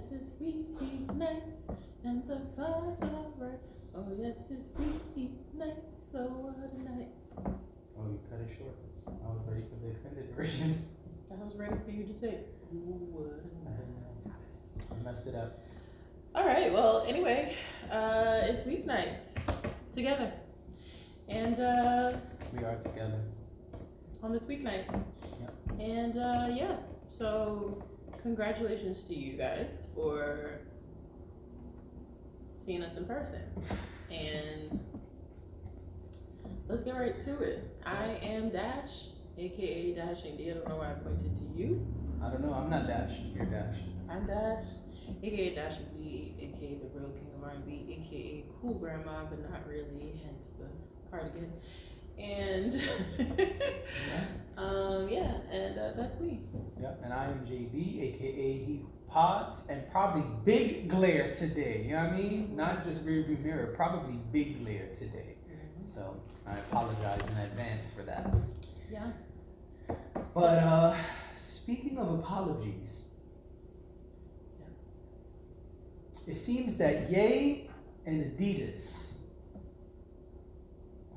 yes, it's weeknights, and the vibes are right. Oh, yes, it's weeknights, so what a night. Oh, you cut it short. I was ready for the extended version. I was ready for you to say, ooh, what a night. I messed it up. All right, well, anyway, it's weeknights together. And we are together on this weeknight. Yep. And yeah, so congratulations to you guys for seeing us in person. And let's get right to it. I am Dash, aka Dash Indy. I don't know why I pointed to you. I don't know. I'm not Dash. You're Dash. I'm Dash, aka Dash Indy, aka the real king of R&B, aka cool grandma, but not really. Hence the cardigan. And yeah, and that's me. Yep. And I am JD, aka he pods, and probably big glare today. You know what I mean? Not just rearview mirror, probably big glare today. So I apologize in advance for that. Yeah. But speaking of apologies, it seems that Ye and Adidas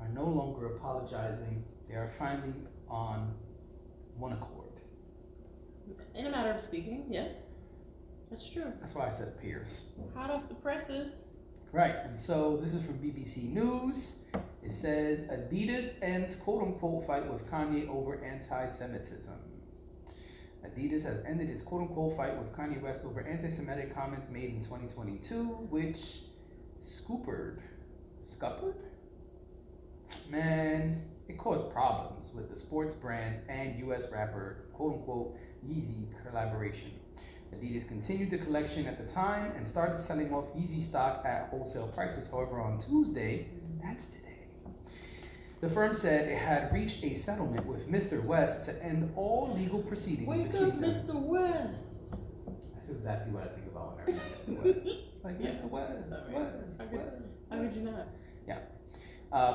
are no longer apologizing. They are finally on one accord. In a matter of speaking, yes. That's true. That's why I said appears. Hot off the presses. Right, and so this is from BBC News. It says Adidas ends quote-unquote fight with Kanye over anti-Semitism. Adidas has ended its quote-unquote fight with Kanye West over anti-Semitic comments made in 2022, which scuppered? Man, it caused problems with the sports brand and US rapper quote-unquote Yeezy collaboration. Adidas continued the collection at the time and started selling off Yeezy stock at wholesale prices. However, on Tuesday, that's today, the firm said it had reached a settlement with Mr. West to end all legal proceedings between them. Mr. West. That's exactly what I think about when I read Mr. West. It's like, yeah. Mr. West, West. How could you not? Yeah.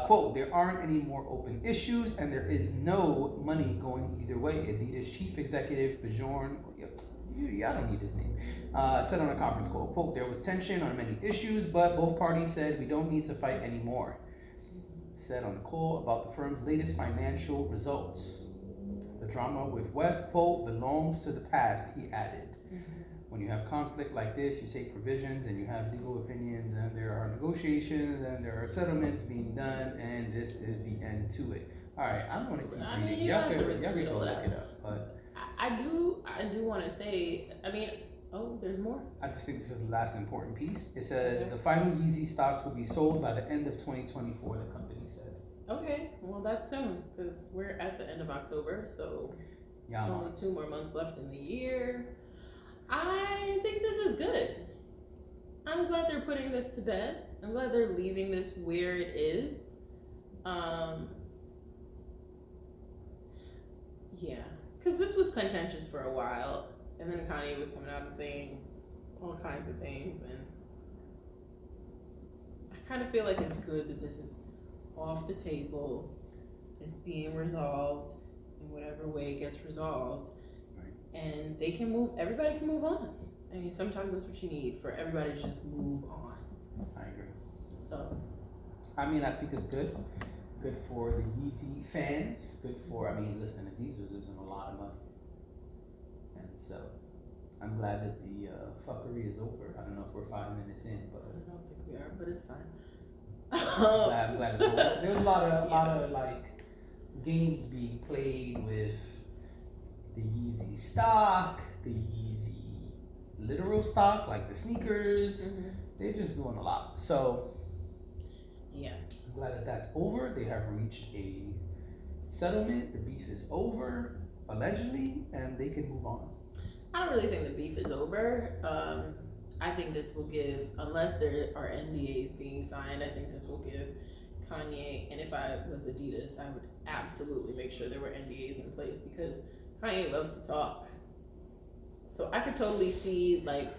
Quote, there aren't any more open issues and there is no money going either way. Adidas chief executive Bjorn, I don't need his name, said on a conference call, quote, there was tension on many issues, but both parties said we don't need to fight anymore. Said on the call about the firm's latest financial results. The drama with West, quote, belongs to the past, he added. When you have conflict like this, you take provisions and you have legal opinions and there are negotiations and there are settlements being done and this is the end to it. All right, I don't want to keep reading. Y'all can go look it up. But I do want to say, there's more? I just think this is the last important piece. It says the final Yeezy stocks will be sold by the end of 2024, the company said. Okay, well that's soon because we're at the end of October, so there's only 2 more months left in the year. I think this is good. I'm glad they're putting this to bed. I'm glad they're leaving this where it is. Yeah, because this was contentious for a while, and then Kanye was coming out and saying all kinds of things, and I kind of feel like it's good that this is off the table. It's being resolved in whatever way it gets resolved. And they can move, everybody can move on. I mean, sometimes that's what you need, for everybody to just move on. I agree. So, I mean, I think it's good. Good for the Yeezy fans. Good for, listen, Adidas was losing a lot of money. And so, I'm glad that the fuckery is over. I don't know if we're 5 minutes in, but I don't think we are, but it's fine. I'm glad it's over. There was a lot of like games being played with the Yeezy stock, the Yeezy literal stock, like the sneakers. They're just doing a lot. So, yeah, I'm glad that that's over. They have reached a settlement. The beef is over, allegedly, and they can move on. I don't really think the beef is over. I think this will give, unless there are NDAs being signed, I think this will give Kanye, and if I was Adidas, I would absolutely make sure there were NDAs in place because Kanye loves to talk. So I could totally see, like,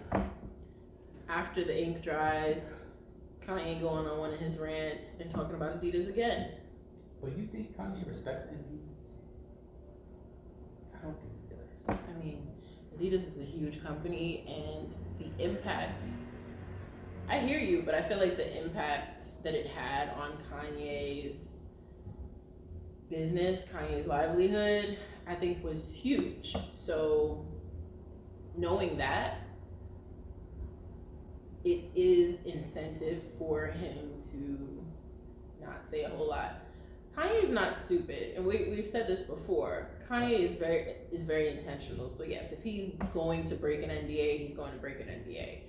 after the ink dries, Kanye going on one of his rants and talking about Adidas again. But you think Kanye respects NDAs? I don't think he does. I mean, Adidas is a huge company, and the impact, I hear you, but I feel like the impact that it had on Kanye's business, Kanye's livelihood, I think was huge. So knowing that, it is incentive for him to not say a whole lot. Kanye is not stupid, and we've said this before. Kanye is very intentional. So yes, if he's going to break an NDA, he's going to break an NDA.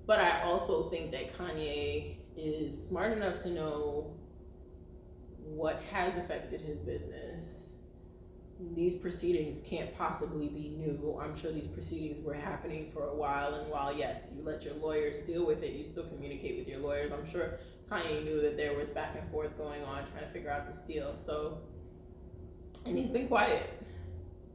But I also think that Kanye is smart enough to know what has affected his business. These proceedings can't possibly be new. I'm sure these proceedings were happening for a while, and while yes, you let your lawyers deal with it, you still communicate with your lawyers. I'm sure Kanye knew that there was back and forth going on trying to figure out this deal. So, and he's been quiet.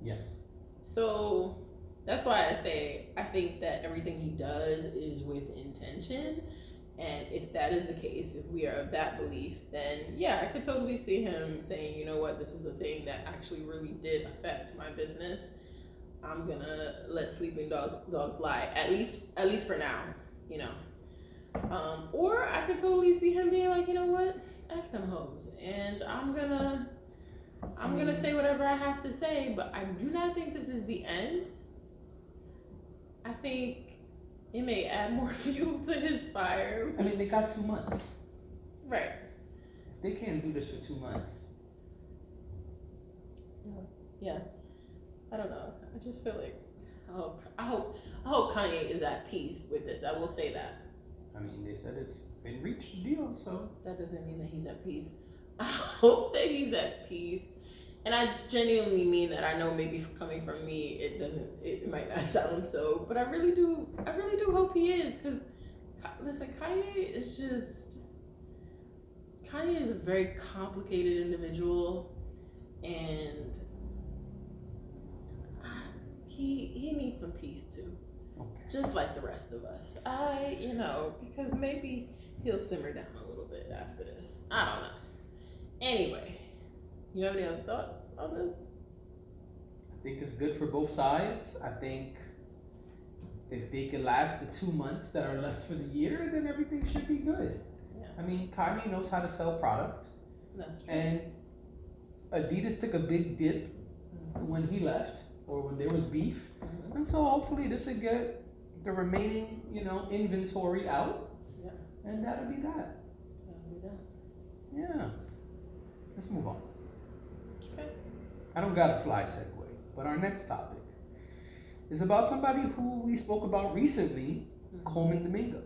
Yes. So that's why I say I think that everything he does is with intention. And if that is the case, if we are of that belief, then yeah, I could totally see him saying, you know what, this is a thing that actually really did affect my business. I'm gonna let sleeping dogs lie, at least for now, you know. Or I could totally see him being like, you know what, F them hoes, and I'm gonna say whatever I have to say, but I do not think this is the end. I think it may add more fuel to his fire. I mean, they got 2 months. Right. They can't do this for 2 months. Yeah. I don't know. I just feel like I hope Kanye is at peace with this. I will say that. I mean, they said it's been reached a deal, so that doesn't mean that he's at peace. I hope that he's at peace. And I genuinely mean that. I know maybe coming from me, it might not sound so, but I really do hope he is, because listen, Kanye is a very complicated individual, and he needs some peace too. Okay. Just like the rest of us. Because maybe he'll simmer down a little bit after this. I don't know. Anyway, you have any other thoughts on this? I think it's good for both sides. I think if they can last the 2 months that are left for the year, then everything should be good. Yeah. I mean, Kanye knows how to sell product. That's true. And Adidas took a big dip when he left, or when there was beef. Mm-hmm. And so hopefully this will get the remaining, inventory out. Yeah. And that'll be that. Yeah. Let's move on. Okay. I don't got a fly segue, but our next topic is about somebody who we spoke about recently, Coleman Domingo.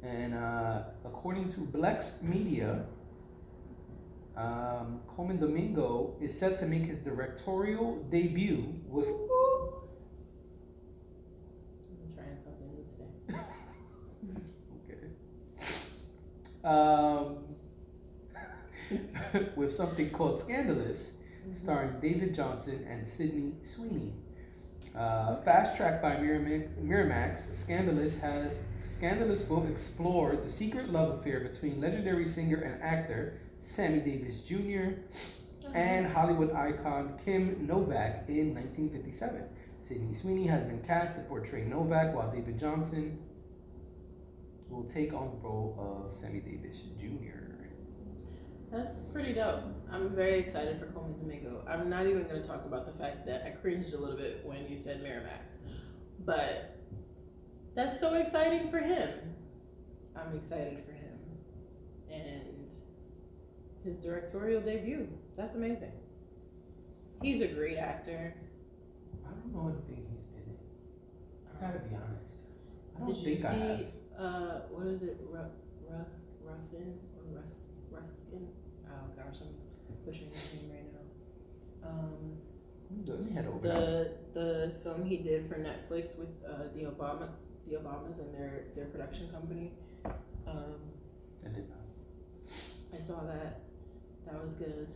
And according to Blex Media, Coleman Domingo is set to make his directorial debut with. I'm trying something new today. Okay. With something called Scandalous, starring David Johnson and Sydney Sweeney. Fast-tracked by Miramax, Scandalous will explore the secret love affair between legendary singer and actor Sammy Davis Jr. and Hollywood icon Kim Novak in 1957. Sydney Sweeney has been cast to portray Novak, while David Johnson will take on the role of Sammy Davis Jr. That's pretty dope. I'm very excited for Coleman Domingo. I'm not even going to talk about the fact that I cringed a little bit when you said Miramax. But that's so exciting for him. I'm excited for him. And his directorial debut. That's amazing. He's a great actor. I don't know anything he's been in. I gotta be honest. I don't Did you think I have. What is it? Ruffin or Ruskin? Oh gosh, I'm butchering his name right now. Let me head over The film he did for Netflix with the Obamas and their production company. I did not. I saw that. That was good.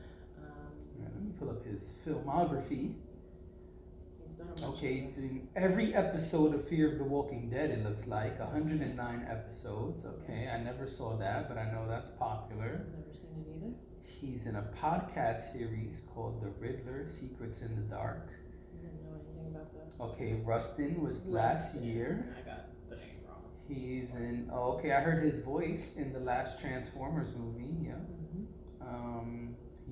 Let me pull up his filmography. He's done a bunch Okay, of he's stuff. in every episode of Fear of the Walking Dead, it looks like. 109 episodes. Okay, I never saw that, but I know that's popular. I've never seen it either. He's in a podcast series called The Riddler, Secrets in the Dark. I didn't know anything about that. Okay, Rustin was last year. I got the name wrong. He's in. Oh, okay, I heard his voice in the last Transformers movie. Yeah.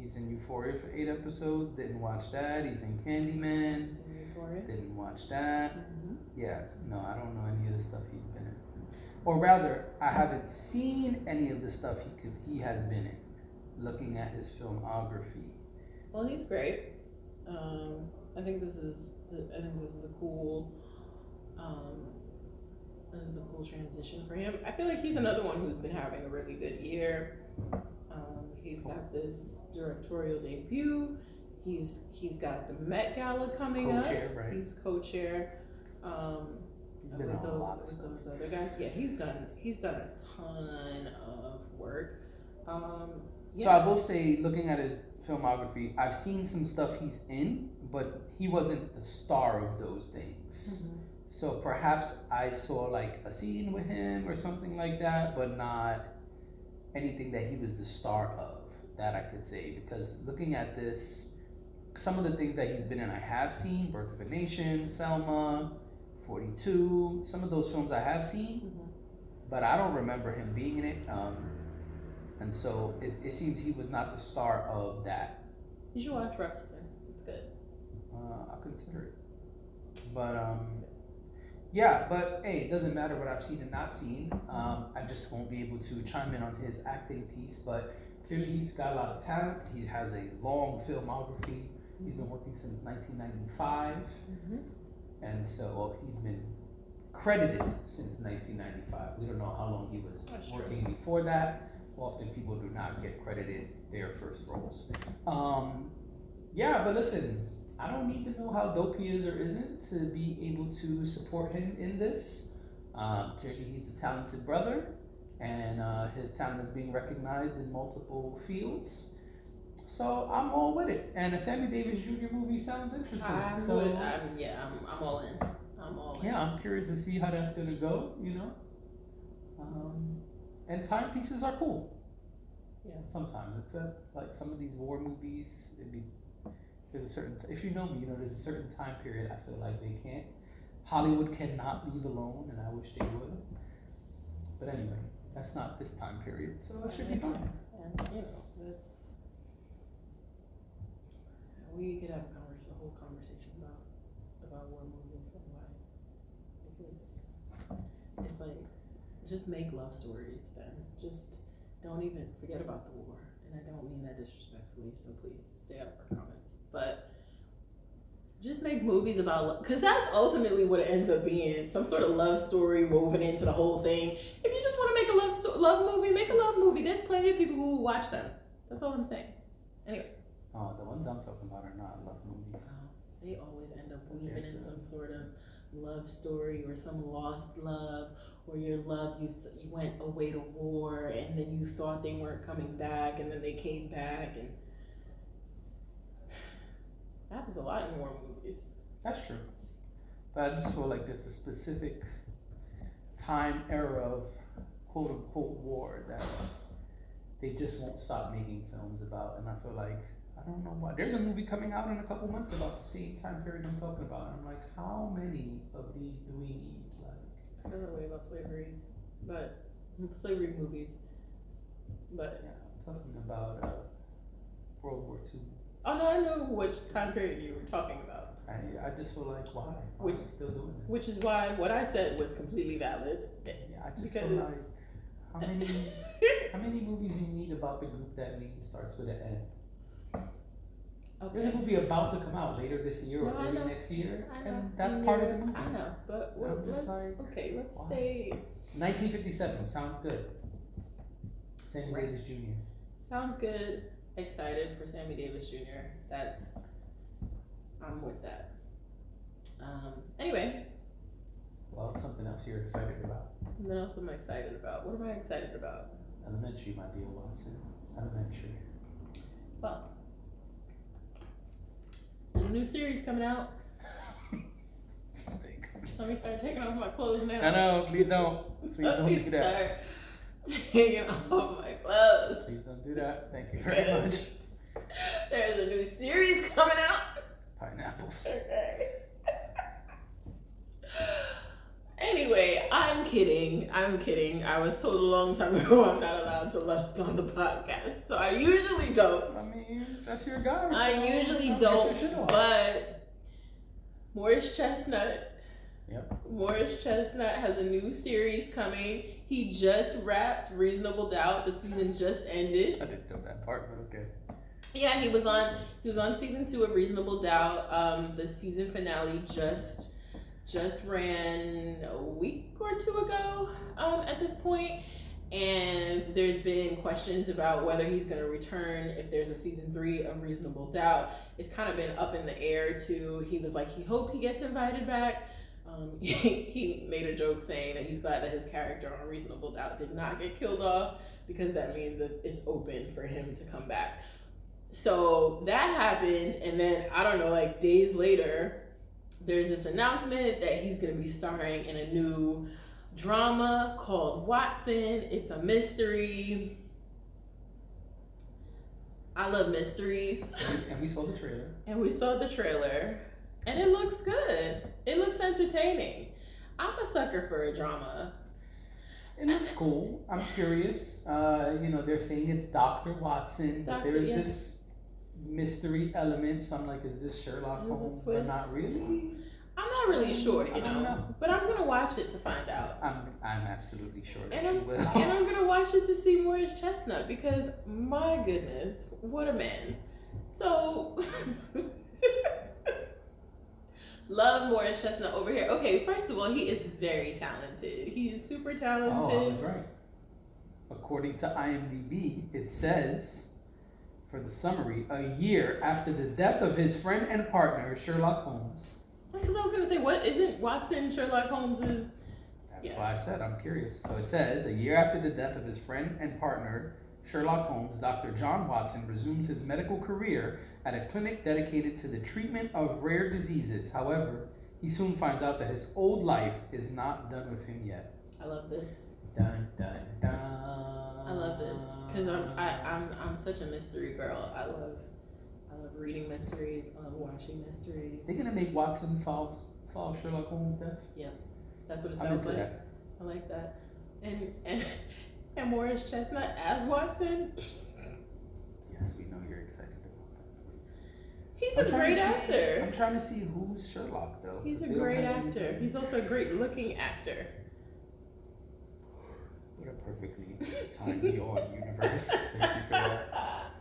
He's in Euphoria for 8 episodes. Didn't watch that. He's in Candyman. Didn't watch that. Yeah. No, I don't know any of the stuff he's been in. Or rather, I haven't seen any of the stuff he has been in. Looking at his filmography. Well, he's great. I think this is a cool. This is a cool transition for him. I feel like he's another one who's been having a really good year. He's got this directorial debut. He's got the Met Gala coming up. Right? He's co-chair. He's been on a lot of stuff. Those other guys. Yeah, he's done a ton of work. Yeah. So I will say, looking at his filmography, I've seen some stuff he's in, but he wasn't the star of those things. So perhaps I saw like a scene with him or something like that, but not anything that he was the star of, that I could say. Because looking at this, some of the things that he's been in I have seen: Birth of a Nation, Selma, 42, some of those films I have seen, but I don't remember him being in it. And so it seems he was not the star of that. You should watch Rustin. It's good. I'll consider it. But yeah, but hey, it doesn't matter what I've seen and not seen. I just won't be able to chime in on his acting piece, but clearly he's got a lot of talent. He has a long filmography. He's been working since 1995. And so he's been credited since 1995. We don't know how long he was working before that. Often people do not get credited their first roles. Yeah, but listen, I don't need to know how dope he is or isn't to be able to support him in this. Clearly he's a talented brother, and his talent is being recognized in multiple fields. So I'm all with it. And a Sammy Davis Jr. movie sounds interesting. I'm all in. I'm all in. Yeah, I'm curious to see how that's gonna go, you know. And timepieces are cool. Yeah. Sometimes, except like some of these war movies, there's a certain. If you know me, you know there's a certain time period I feel like they can't. Hollywood cannot leave alone, and I wish they would. But anyway, that's not this time period, so it should be fine. And you know, we could have a whole conversation about war movies and why, because it's like, just make love stories then. Just don't even forget about the war. And I don't mean that disrespectfully, so please stay out of our comments. But just make movies about love, because that's ultimately what it ends up being. Some sort of love story woven into the whole thing. If you just want to make a love movie, make a love movie. There's plenty of people who will watch them. That's all I'm saying. Anyway. Oh, the ones I'm talking about are not love movies. They always end up weaving in some sort of love story or some lost love, or your love, you went away to war and then you thought they weren't coming back and then they came back, and that happens a lot in war movies. That's true. But I just feel like there's a specific time era of quote unquote war that they just won't stop making films about, and I feel like, I don't know why. There's a movie coming out in a couple months about the same time period I'm talking about. And I'm like, how many of these do we need? Like, I don't know way about slavery, but slavery movies. But yeah, I'm talking about World War II. Oh no, I know which time period you were talking about. I just feel like, why are we still doing this? Which is why what I said was completely valid. Yeah, I just feel like, how many movies do you need about the group that name starts with an N? Okay. There's a movie about to come out later this year or early next year, and that's part of the movie. I know, but let's stay. 1957 sounds good. Sammy Davis Jr. Sounds good. Excited for Sammy Davis Jr. I'm with that. Anyway. Well, something else you're excited about. Something else I'm excited about. What am I excited about? Elementary, my dear Watson. Elementary. Well, there's a new series coming out. Let me start taking off my clothes now. I know, please don't. Please don't do that. Start taking off my clothes. Please don't do that. Thank you very much. There's a new series coming out. Pineapples. Okay. Anyway, I'm kidding. I'm kidding. I was told a long time ago I'm not allowed to lust on the podcast, so I usually don't. I mean, that's your guy. I usually don't, but Morris Chestnut. Yep. Morris Chestnut has a new series coming. He just wrapped Reasonable Doubt. The season just ended. I didn't know that part, but okay. Yeah, he was on season 2 of Reasonable Doubt. The season finale just ran a week or two ago at this point, and there's been questions about whether he's going to return if there's a season 3 of Reasonable Doubt. It's kind of been up in the air too. He was like, he hoped he gets invited back. He made a joke saying that he's glad that his character on Reasonable Doubt did not get killed off, because that means that it's open for him to come back. So that happened, and then I don't know, like days later, there's this announcement that he's going to be starring in a new drama called Watson. It's a mystery. I love mysteries. And we saw the trailer. And it looks good. It looks entertaining. I'm a sucker for a drama. It looks cool. I'm curious. They're saying it's Dr. Watson, but there's this mystery element. So I'm like, is this Sherlock Holmes? But not really. I'm not really sure, but I'm gonna watch it to find out. I'm absolutely sure that you will. And I'm gonna watch it to see Morris Chestnut, because my goodness, what a man. So love Morris Chestnut over here. Okay, first of all, he is very talented. He is super talented. Oh, I was right. According to IMDb, it says, for the summary, a year after the death of his friend and partner, Sherlock Holmes. Because I was going to say, what isn't Watson Sherlock Holmes's? That's why I said I'm curious. So it says, a year after the death of his friend and partner, Sherlock Holmes, Dr. John Watson resumes his medical career at a clinic dedicated to the treatment of rare diseases. However, he soon finds out that his old life is not done with him yet. I love this. Dun, dun, dun. I love this because I'm such a mystery girl. I love reading mysteries. I love watching mysteries. They're gonna make Watson solve Sherlock Holmes' death. Yep, that's what it sounds like. That. I like that. And Morris Chestnut as Watson. Yes, we know you're excited about that. He's a great actor. I'm trying to see who's Sherlock though. He's a great actor. He's also a great looking actor. What a perfectly timed yawn universe. Thank you for that.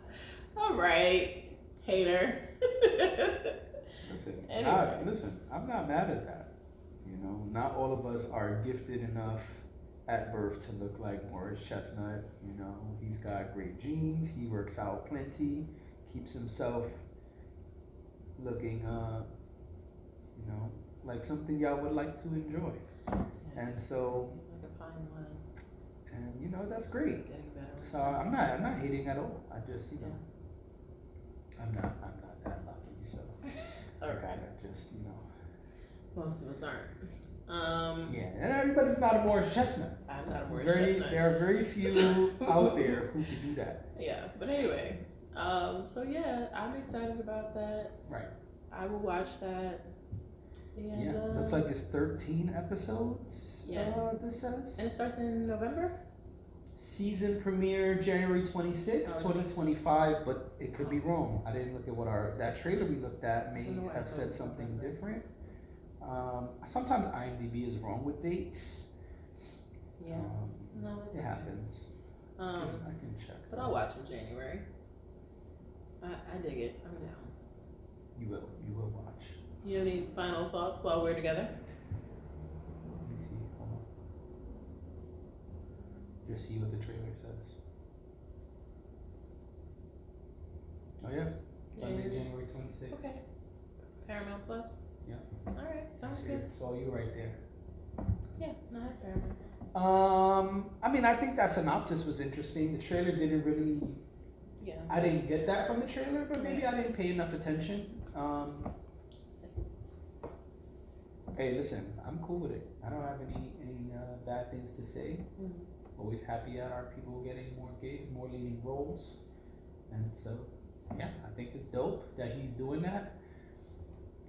All right. Hater. Listen, I'm not mad at that. Not all of us are gifted enough at birth to look like Morris Chestnut. He's got great genes. He works out plenty, keeps himself looking, like something y'all would like to enjoy. Yeah. And so, like a fine wine. And that's great. So I'm not hating at all. I just, I'm not that lucky, so okay. I gotta just, Most of us aren't. Yeah, and everybody's not a Morris Chestnut. I'm not a Morris Chestnut. There are very few out there who can do that. Yeah, but anyway, so yeah, I'm excited about that. Right. I will watch that. And, looks like it's 13 episodes. Yeah. This says. And it starts in November. Season premiere January 26, 2025, but it could be wrong. I didn't look at what that trailer we looked at may have said something different. Sometimes IMDb is wrong with dates. Yeah, no, it happens. I can check. But I'll watch in January. I dig it. I'm down. You will watch. You have any final thoughts while we're together? Let me see. Hold on. Just see what the trailer says. Oh yeah, Sunday, January 26th. Okay. Paramount Plus. Yeah. All right, sounds good. It's all you right there. Yeah, no, I have Paramount Plus. I think that synopsis was interesting. The trailer didn't really. Yeah. I didn't get that from the trailer, but maybe I didn't pay enough attention. Hey, listen, I'm cool with it. I don't have any bad things to say. Mm-hmm. Always happy at our people getting more gigs, more leading roles, and so yeah, I think it's dope that he's doing that.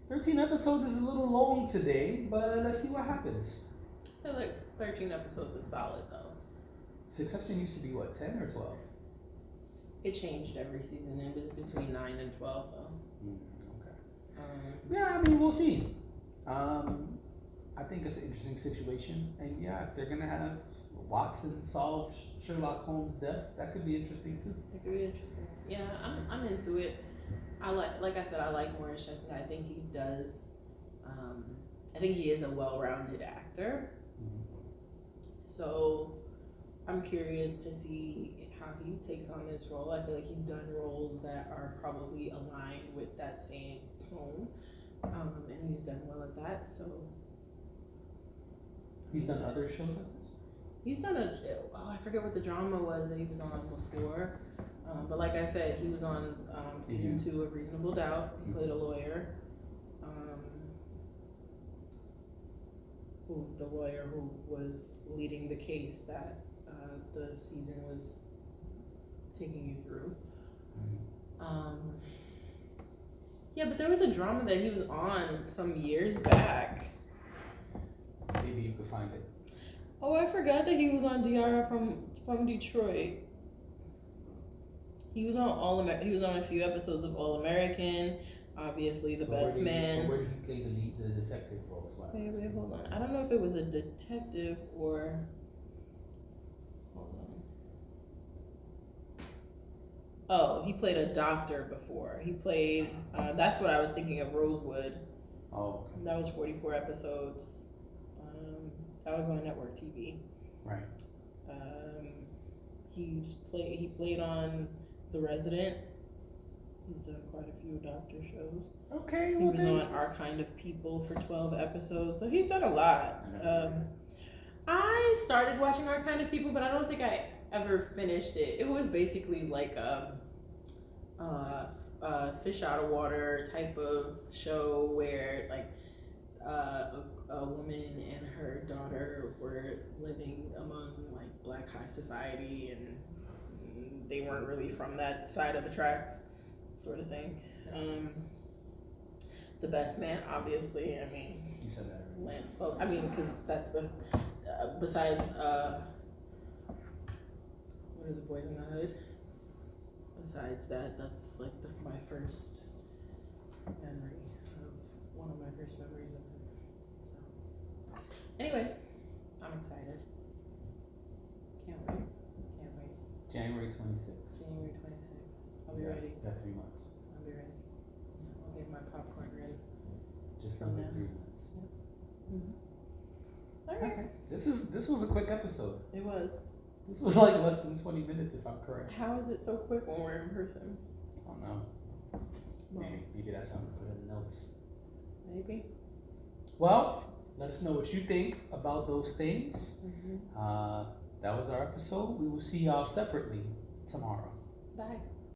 13 episodes is a little long today, but let's see what happens. I feel like 13 episodes is solid though. Succession used to be what, 10 or 12? It changed every season. It was between 9 and 12 though. Okay. Yeah, I mean, we'll see. I think it's an interesting situation, and yeah, if they're gonna have Watson solve Sherlock Holmes' death, that could be interesting too. It could be interesting. Yeah, I'm into it. I like I said, I like Morris Chestnut. I think he does. I think he is a well-rounded actor. So I'm curious to see how he takes on this role. I feel like he's done roles that are probably aligned with that same tone, and he's done well at that. So he's done other shows like this. He's done I forget what the drama was that he was on before. But like I said, he was on season 2 of Reasonable Doubt. He played a lawyer. The lawyer who was leading the case that the season was taking you through. Yeah, but there was a drama that he was on some years back. Maybe you could find it. Oh, I forgot that he was on Diara from Detroit. He was on he was on a few episodes of All American. Obviously, The Best Man. Where did he play the detective role? Wait, hold on. I don't know if it was a detective or. Hold on. Oh, he played a doctor before. He played. That's what I was thinking of. Rosewood. Oh. Okay. That was 44 episodes. That was on network TV. Right. He played on The Resident. He's done quite a few doctor shows. Okay. He was on Our Kind of People for 12 episodes, so he's done a lot. I started watching Our Kind of People, but I don't think I ever finished it. It was basically like a fish out of water type of show where like a woman and her daughter were living among like black high society, and they weren't really from that side of the tracks, sort of thing. The Best Man, obviously. I mean, you said that. Lance Folk. I mean, because that's the besides what is it, Boys in the Hood? Besides that, that's like my first memory of one of my first memories of him. So anyway, I'm excited. Can't wait. January 26th. January 26th. I'll be ready. Got 3 months. I'll be ready. Yeah, I'll get my popcorn ready. Just under 3 months. All right. Okay. This was a quick episode. It was. This was like less than 20 minutes, if I'm correct. How is it so quick when we're in person? I don't know. Maybe that's something to put in the notes. Maybe. Well, let us know what you think about those things. That was our episode. We will see y'all separately tomorrow. Bye.